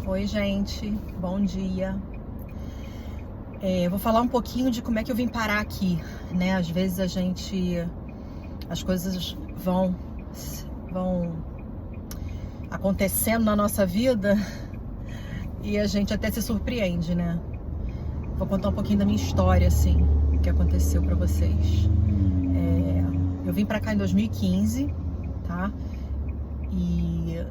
Oi, gente, bom dia. Vou falar um pouquinho de como é que eu vim parar aqui, né? Às vezes as coisas vão acontecendo na nossa vida e a gente até se surpreende, né? Vou contar um pouquinho da minha história, assim, o que aconteceu pra vocês. Eu vim pra cá em 2015, tá? E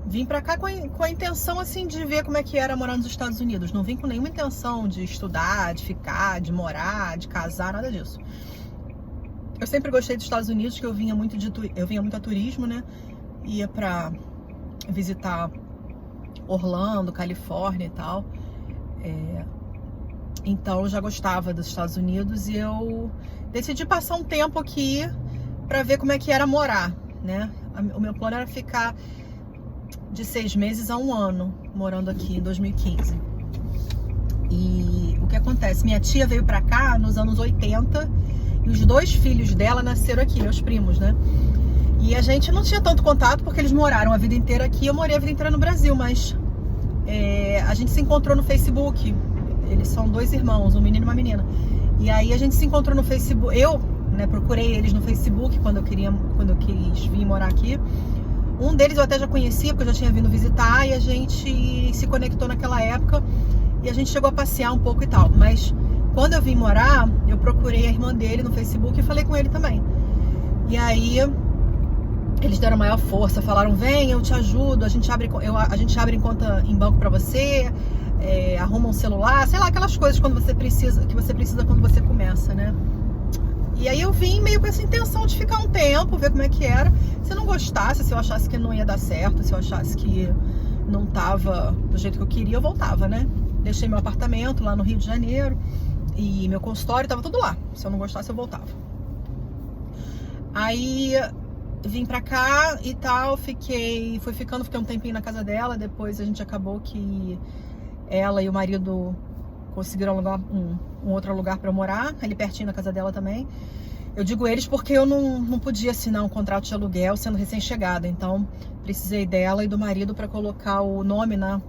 vim pra cá com a intenção, assim, de ver como é que era morar nos Estados Unidos. Não vim com nenhuma intenção de estudar, de ficar, de morar, de casar, nada disso. Eu sempre gostei dos Estados Unidos, que eu vinha muito a turismo, né? Ia pra visitar Orlando, Califórnia e tal. Então eu já gostava dos Estados Unidos e eu decidi passar um tempo aqui pra ver como é que era morar, né? O meu plano era ficar de 6 meses a 1 ano morando aqui em 2015. E o que acontece? Minha tia veio pra cá nos anos 80 e os 2 filhos dela nasceram aqui, meus primos, né? E a gente não tinha tanto contato porque eles moraram a vida inteira aqui, eu morei a vida inteira no Brasil, mas a gente se encontrou no Facebook. Eles são 2 irmãos, um menino e uma menina. E aí a gente se encontrou no Facebook. Eu, né, procurei eles no Facebook quando eu quis vir morar aqui. Um deles eu até já conhecia, porque eu já tinha vindo visitar, e a gente se conectou naquela época e a gente chegou a passear um pouco e tal. Mas quando eu vim morar, eu procurei a irmã dele no Facebook e falei com ele também. E aí eles deram maior força, falaram: vem, eu te ajudo, a gente abre conta em banco pra você, arruma um celular, sei lá, aquelas coisas que você precisa quando você começa, né? E aí eu vim meio com essa intenção de ficar um tempo, ver como é que era. Se eu não gostasse, se eu achasse que não ia dar certo, se eu achasse que não tava do jeito que eu queria, eu voltava, né? Deixei meu apartamento lá no Rio de Janeiro e meu consultório, tava tudo lá. Se eu não gostasse, eu voltava. Aí vim pra cá e tal, fiquei um tempinho na casa dela. Depois a gente acabou que ela e o marido conseguiram alugar um outro lugar pra eu morar, ali pertinho na casa dela também. Eu digo eles porque eu não podia assinar um contrato de aluguel sendo recém-chegada, então precisei dela e do marido pra colocar o nome no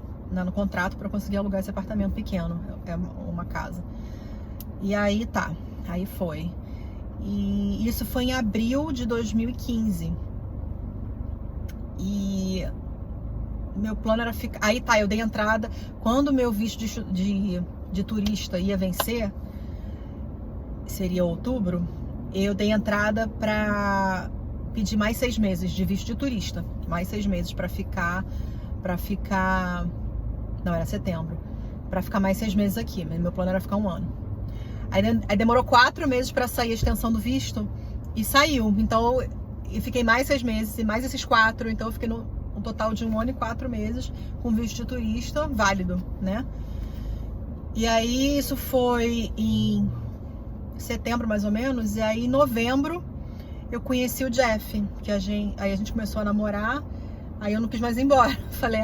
contrato pra conseguir alugar esse apartamento pequeno, é uma casa. E aí tá, aí foi. E isso foi em abril de 2015. E meu plano era ficar... Aí tá, eu dei entrada. Quando o meu visto de turista ia vencer, seria outubro, eu dei entrada pra pedir mais 6 meses de visto de turista. Mais 6 meses pra ficar... Não, era setembro. Pra ficar mais 6 meses aqui. Mas meu plano era ficar 1 ano. Aí demorou 4 meses pra sair a extensão do visto e saiu. Então eu fiquei mais 6 meses e mais esses 4. Então eu fiquei no total de 1 ano e 4 meses com visto de turista válido, né? E aí isso foi em setembro mais ou menos. E aí em novembro eu conheci o Jeff, que aí a gente começou a namorar. Aí eu não quis mais ir embora. Falei,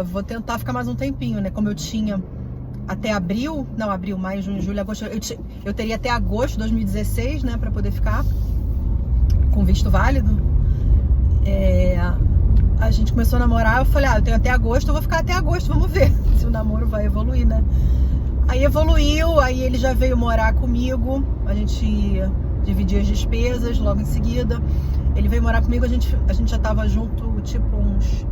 vou tentar ficar mais um tempinho, né? Como eu tinha até abril, maio, junho, julho, agosto, eu teria até agosto de 2016, né, pra poder ficar com visto válido. A gente começou a namorar, eu falei, eu tenho até agosto, eu vou ficar até agosto, vamos ver se o namoro vai evoluir, né. Aí evoluiu, aí ele já veio morar comigo, a gente dividia as despesas logo em seguida. Ele veio morar comigo, a gente já tava junto, tipo, uns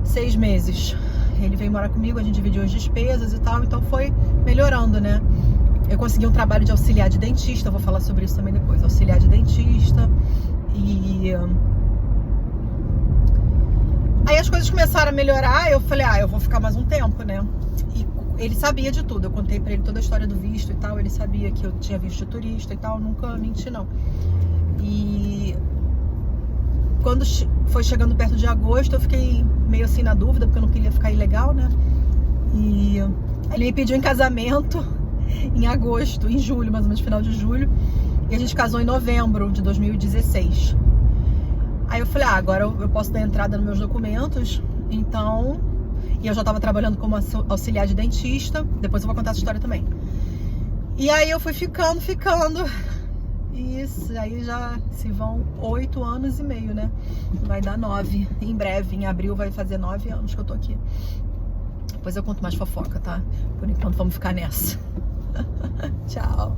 6 meses. Ele veio morar comigo, a gente dividiu as despesas e tal, então foi melhorando, né? Eu consegui um trabalho de auxiliar de dentista, vou falar sobre isso também depois, auxiliar de dentista. E aí as coisas começaram a melhorar, eu falei, eu vou ficar mais um tempo, né? E ele sabia de tudo, eu contei pra ele toda a história do visto e tal, ele sabia que eu tinha visto de turista e tal, nunca menti não. E quando foi chegando perto de agosto, eu fiquei meio assim na dúvida, porque eu não queria ficar ilegal, né? E ele me pediu em casamento em agosto, em julho, mais ou menos, final de julho. E a gente casou em novembro de 2016. Aí eu falei, agora eu posso dar entrada nos meus documentos, então... E eu já tava trabalhando como auxiliar de dentista, depois eu vou contar essa história também. E aí eu fui ficando... Isso, aí já se vão 8 anos e meio, né? Vai dar 9. Em breve, em abril, vai fazer 9 anos que eu tô aqui. Depois eu conto mais fofoca, tá? Por enquanto, vamos ficar nessa. Tchau.